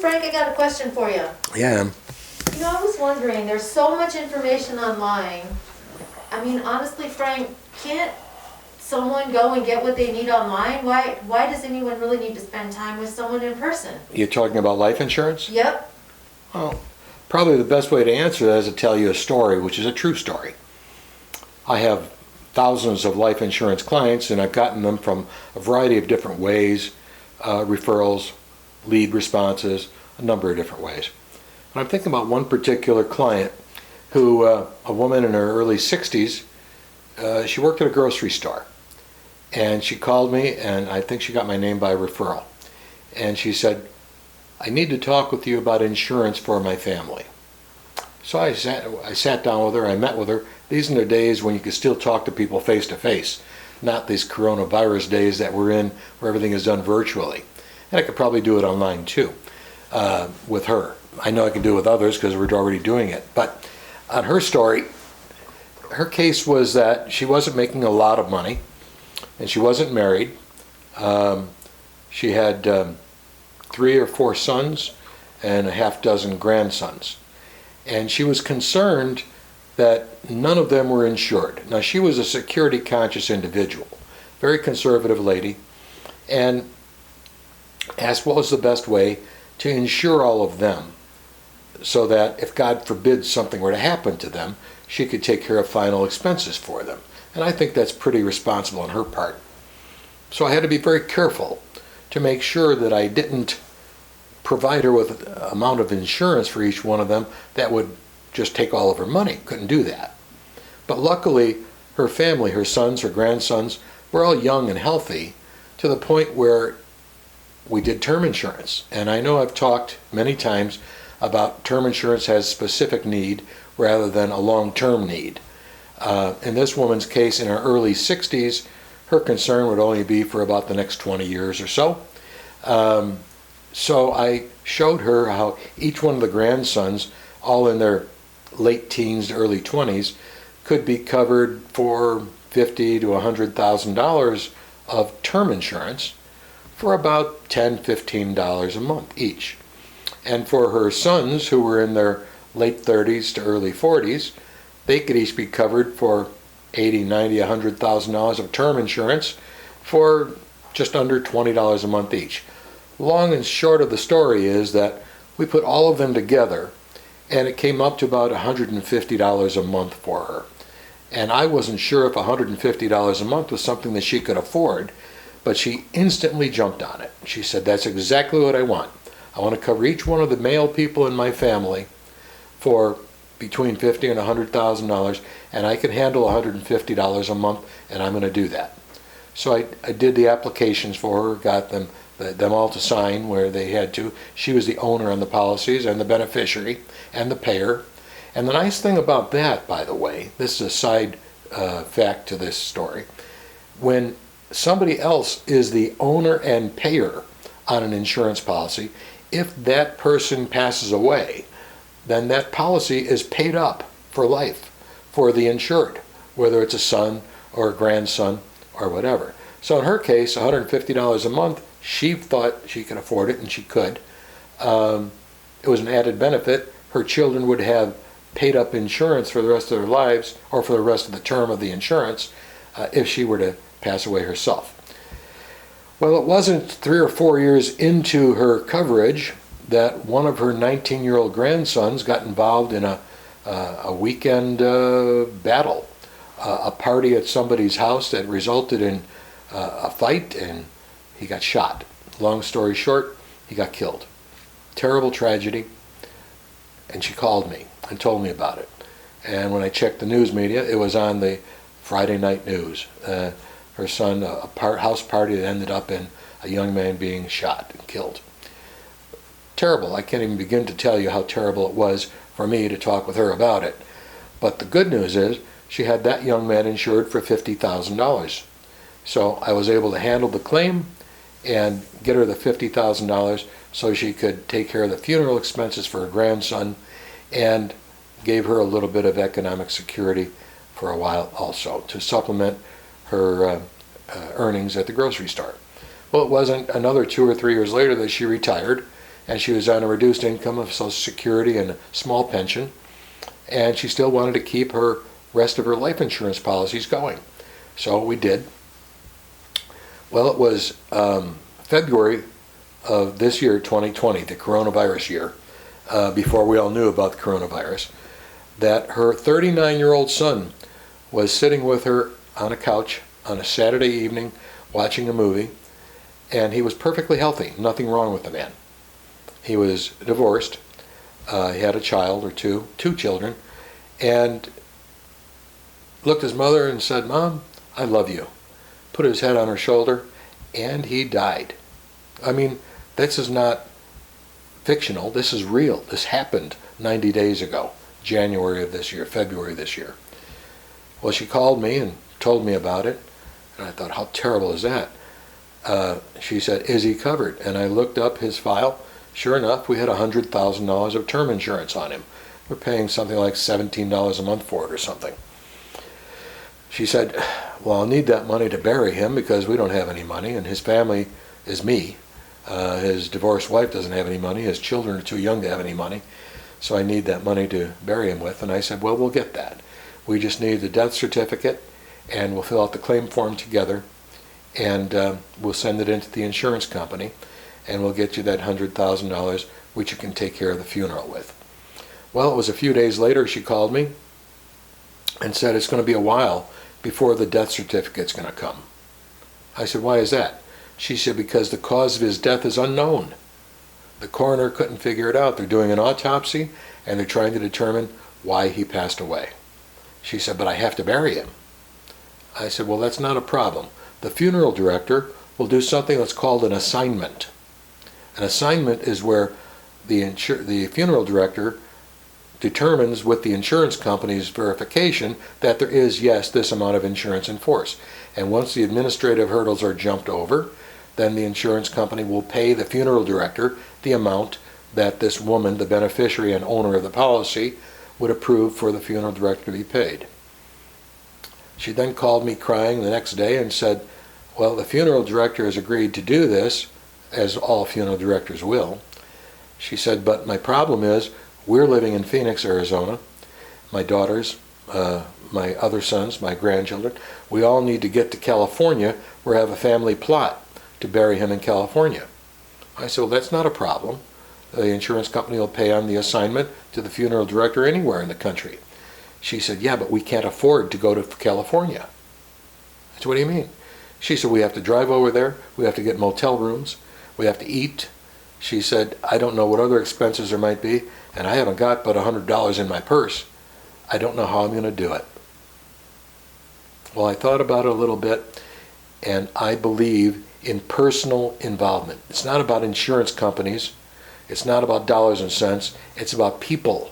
Frank, I got a question for you. Yeah. You know, I was wondering, there's so much information online. I mean, honestly, Frank, can't someone go and get what they need online? Why does anyone really need to spend time with someone in person? You're talking about life insurance? Yep. Well, probably the best way to answer that is to tell you a story, which is a true story. I have thousands of life insurance clients, and I've gotten them from a variety of different ways, referrals, lead responses, a number of different ways. And I'm thinking about one particular client who, a woman in her early 60s, she worked at a grocery store. And she called me, and I think she got my name by referral. And she said, I need to talk with you about insurance for my family. So I sat down with her, I met with her. These are the days when you can still talk to people face to face, not these coronavirus days that we're in where everything is done virtually. And I could probably do it online too, with her. I know I can do it with others because we're already doing it. But on her story, her case was that she wasn't making a lot of money, and she wasn't married. She had 3 or 4 sons and a half dozen grandsons. And she was concerned that none of them were insured. Now, she was a security conscious individual, very conservative lady, and asked what was the best way to insure all of them so that if God forbid something were to happen to them, she could take care of final expenses for them. And I think that's pretty responsible on her part. So I had to be very careful to make sure that I didn't provide her with an amount of insurance for each one of them that would just take all of her money. Couldn't do that. But luckily, her family, her sons, her grandsons, were all young and healthy to the point where we did term insurance. And I know I've talked many times about term insurance has specific need rather than a long-term need. In this woman's case, in her early 60s, her concern would only be for about the next 20 years or so. So I showed her how each one of the grandsons, all in their late teens to early 20s, could be covered for $50,000 to $100,000 of term insurance for about $10, $15 a month each. And for her sons, who were in their late 30s to early 40s, they could each be covered for $80,000, $90,000, $100,000 of term insurance for just under $20 a month each. Long and short of the story is that we put all of them together, and it came up to about $150 a month for her. And I wasn't sure if $150 a month was something that she could afford, but she instantly jumped on it. She said, that's exactly what I want. I want to cover each one of the male people in my family for between $50,000 and $100,000, and I can handle $150 a month, and I'm going to do that. So I did the applications for her, got them all to sign where they had to. She was the owner on the policies and the beneficiary and the payer. And the nice thing about that, by the way, this is a side fact to this story, when somebody else is the owner and payer on an insurance policy, if that person passes away, then that policy is paid up for life for the insured, whether it's a son or a grandson or whatever. So in her case, $150 a month, she thought she could afford it, and she could. It was an added benefit. Her children would have paid up insurance for the rest of their lives, or for the rest of the term of the insurance, if she were to pass away herself. Well, it wasn't 3 or 4 years into her coverage that one of her 19-year-old grandsons got involved in a weekend battle, a party at somebody's house that resulted in a fight, and he got shot. Long story short, he got killed. Terrible tragedy. And she called me and told me about it. And when I checked the news media, it was on the Friday night news. Her son, a house party that ended up in a young man being shot and killed. Terrible. I can't even begin to tell you how terrible it was for me to talk with her about it. But the good news is she had that young man insured for $50,000. So I was able to handle the claim and get her the $50,000 so she could take care of the funeral expenses for her grandson, and gave her a little bit of economic security for a while also to supplement her earnings at the grocery store. Well, it wasn't another 2 or 3 years later that she retired, and she was on a reduced income of Social Security and a small pension, and she still wanted to keep her rest of her life insurance policies going. So we did. Well, it was February of this year, 2020, the coronavirus year, before we all knew about the coronavirus, that her 39-year-old son was sitting with her on a couch on a Saturday evening watching a movie, and he was perfectly healthy, nothing wrong with the man. He was divorced, he had a child or two children, and looked at his mother and said, "Mom, I love you." Put his head on her shoulder, and he died. I mean, this is not fictional, this is real. This happened 90 days ago, January of this year, February of this year. Well, she called me and told me about it, and I thought, how terrible is that? She said, "Is he covered?" And I looked up his file. Sure enough, we had $100,000 of term insurance on him. We're paying something like $17 a month for it or something. She said, "Well, I'll need that money to bury him because we don't have any money, and his family is me. His divorced wife doesn't have any money. His children are too young to have any money. So I need that money to bury him with." And I said, "Well, we'll get that. We just need the death certificate, and we'll fill out the claim form together, and we'll send it into the insurance company, and we'll get you that $100,000, which you can take care of the funeral with." Well, it was a few days later she called me and said it's going to be a while before the death certificate's going to come. I said, "Why is that?" She said, "Because the cause of his death is unknown. The coroner couldn't figure it out. They're doing an autopsy, and they're trying to determine why he passed away." She said, "But I have to bury him." I said, "Well, that's not a problem. The funeral director will do something that's called an assignment. An assignment is where the funeral director determines with the insurance company's verification that there is, yes, this amount of insurance in force. And once the administrative hurdles are jumped over, then the insurance company will pay the funeral director the amount that this woman, the beneficiary and owner of the policy, would approve for the funeral director to be paid." She then called me crying the next day and said, "Well, the funeral director has agreed to do this, as all funeral directors will." She said, "But my problem is, we're living in Phoenix, Arizona. My daughters, my other sons, my grandchildren, we all need to get to California. We have a family plot to bury him in California." I said, "Well, that's not a problem. The insurance company will pay on the assignment to the funeral director anywhere in the country." She said, "Yeah, but we can't afford to go to California." I said, "What do you mean?" She said, "We have to drive over there. We have to get motel rooms. We have to eat." She said, "I don't know what other expenses there might be, and I haven't got but $100 in my purse. I don't know how I'm going to do it." Well, I thought about it a little bit, and I believe in personal involvement. It's not about insurance companies. It's not about dollars and cents. It's about people.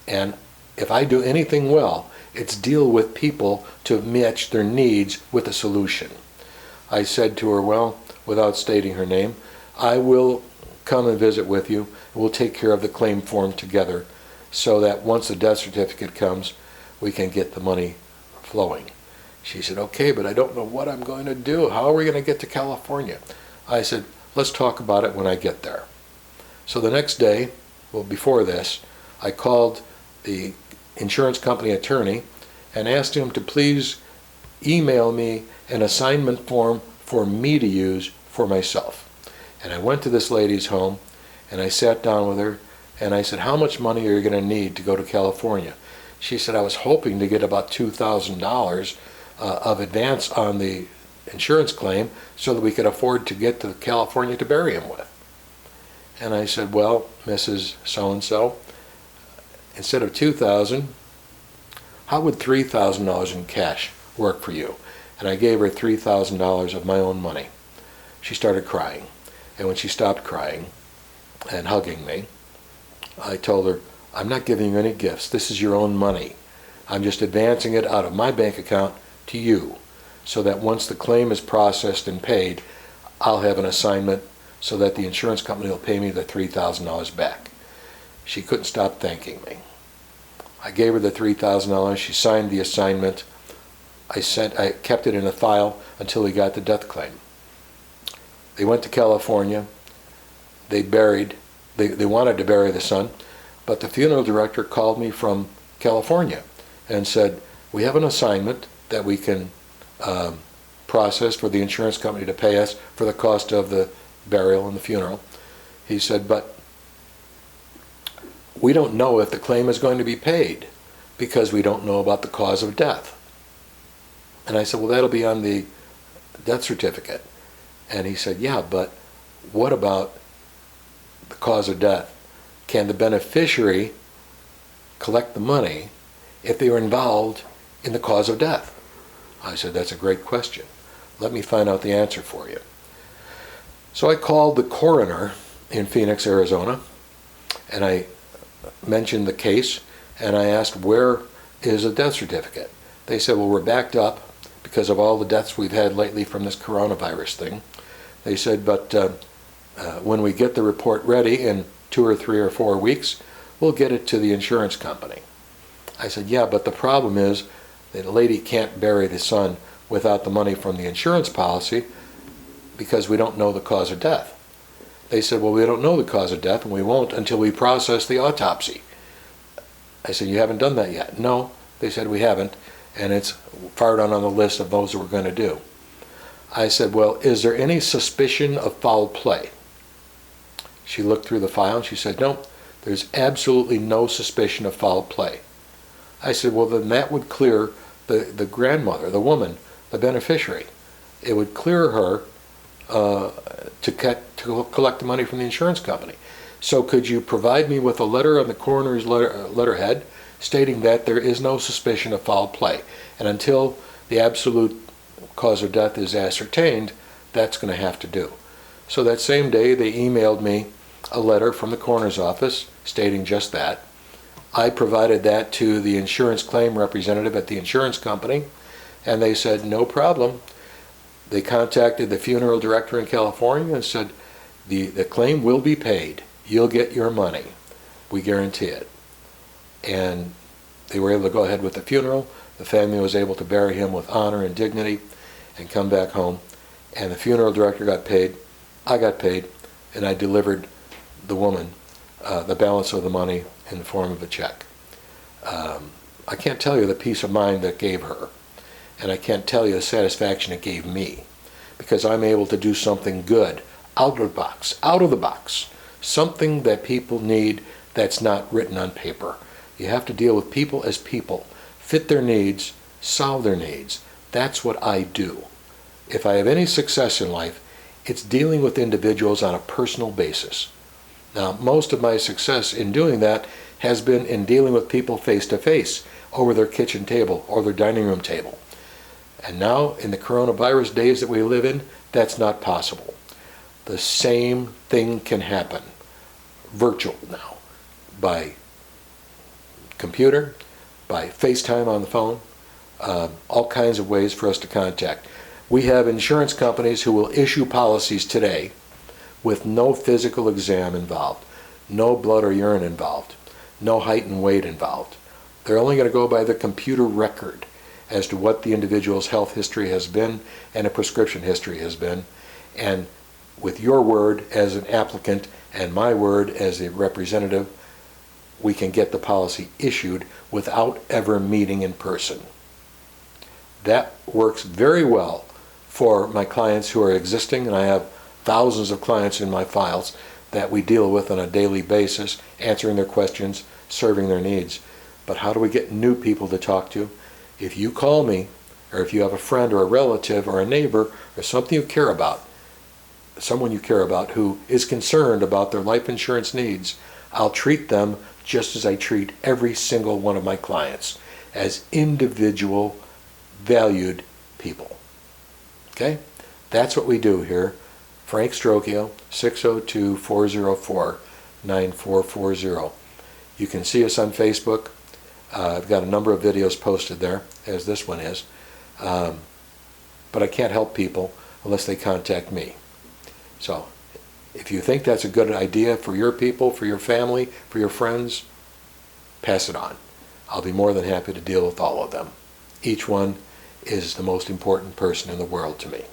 And if I do anything well, it's deal with people to match their needs with a solution. I said to her, "Well, without stating her name, I will come and visit with you. We'll take care of the claim form together so that once the death certificate comes, we can get the money flowing." She said, "Okay, but I don't know what I'm going to do. How are we going to get to California?" I said, "Let's talk about it when I get there." So the next day, well, before this, I called the insurance company attorney and asked him to please email me an assignment form for me to use for myself. And I went to this lady's home and I sat down with her and I said, "How much money are you going to need to go to California?" She said, "I was hoping to get about $2,000 of advance on the insurance claim so that we could afford to get to California to bury him with." And I said, "Well, Mrs. So-and-so, instead of $2,000, how would $3,000 in cash work for you?" And I gave her $3,000 of my own money. She started crying. And when she stopped crying and hugging me, I told her, "I'm not giving you any gifts. This is your own money. I'm just advancing it out of my bank account to you so that once the claim is processed and paid, I'll have an assignment so that the insurance company will pay me the $3,000 back." She couldn't stop thanking me. I gave her the $3,000. She signed the assignment. I kept it in a file until we got the death claim. They went to California. they wanted to bury the son, but the funeral director called me from California and said, we have an assignment that we can process for the insurance company to pay us for the cost of the burial and the funeral. He said, but we don't know if the claim is going to be paid because we don't know about the cause of death. And I said, well, that'll be on the death certificate. And he said, yeah, but what about the cause of death? Can the beneficiary collect the money if they were involved in the cause of death? I said, that's a great question. Let me find out the answer for you. So I called the coroner in Phoenix, Arizona, and I mentioned the case, and I asked, where is a death certificate? They said, well, we're backed up because of all the deaths we've had lately from this coronavirus thing. They said, but when we get the report ready in 2 or 3 or 4 weeks, we'll get it to the insurance company. I said, yeah, but the problem is that the lady can't bury the son without the money from the insurance policy because we don't know the cause of death. They said, well, we don't know the cause of death, and we won't until we process the autopsy. I said, you haven't done that yet? No, they said, we haven't, and it's far down on the list of those that we're going to do. I said, well, is there any suspicion of foul play? She looked through the file and she said, no, there's absolutely no suspicion of foul play. I said, well, then that would clear the grandmother, the woman, the beneficiary. It would clear her to collect the money from the insurance company. So could you provide me with a letter on the coroner's letterhead stating that there is no suspicion of foul play? And until the absolute cause of death is ascertained, that's going to have to do. So that same day, they emailed me a letter from the coroner's office stating just that. I provided that to the insurance claim representative at the insurance company, and they said, no problem. They contacted the funeral director in California and said, the claim will be paid. You'll get your money. We guarantee it. And they were able to go ahead with the funeral. The family was able to bury him with honor and dignity and come back home. And the funeral director got paid. I got paid. And I delivered the woman the balance of the money in the form of a check. I can't tell you the peace of mind that gave her. And I can't tell you the satisfaction it gave me. Because I'm able to do something good, out of the box. Something that people need that's not written on paper. You have to deal with people as people. Fit their needs, solve their needs. That's what I do. If I have any success in life, it's dealing with individuals on a personal basis. Now, most of my success in doing that has been in dealing with people face to face, over their kitchen table or their dining room table. And now, in the coronavirus days that we live in, that's not possible. The same thing can happen, virtual now, by computer, by FaceTime on the phone, all kinds of ways for us to contact. We have insurance companies who will issue policies today with no physical exam involved, no blood or urine involved, no height and weight involved. They're only going to go by the computer record as to what the individual's health history has been and a prescription history has been. And with your word as an applicant and my word as a representative, we can get the policy issued without ever meeting in person. That works very well for my clients who are existing, and I have thousands of clients in my files that we deal with on a daily basis, answering their questions, serving their needs. But how do we get new people to talk to? If you call me, or if you have a friend or a relative or a neighbor or something you care about, someone you care about who is concerned about their life insurance needs, I'll treat them just as I treat every single one of my clients, as individual, valued people. Okay? That's what we do here. Frank Strocchio, 602-404-9440. You can see us on Facebook. I've got a number of videos posted there, as this one is. But I can't help people unless they contact me. So, if you think that's a good idea for your people, for your family, for your friends, pass it on. I'll be more than happy to deal with all of them. Each one is the most important person in the world to me.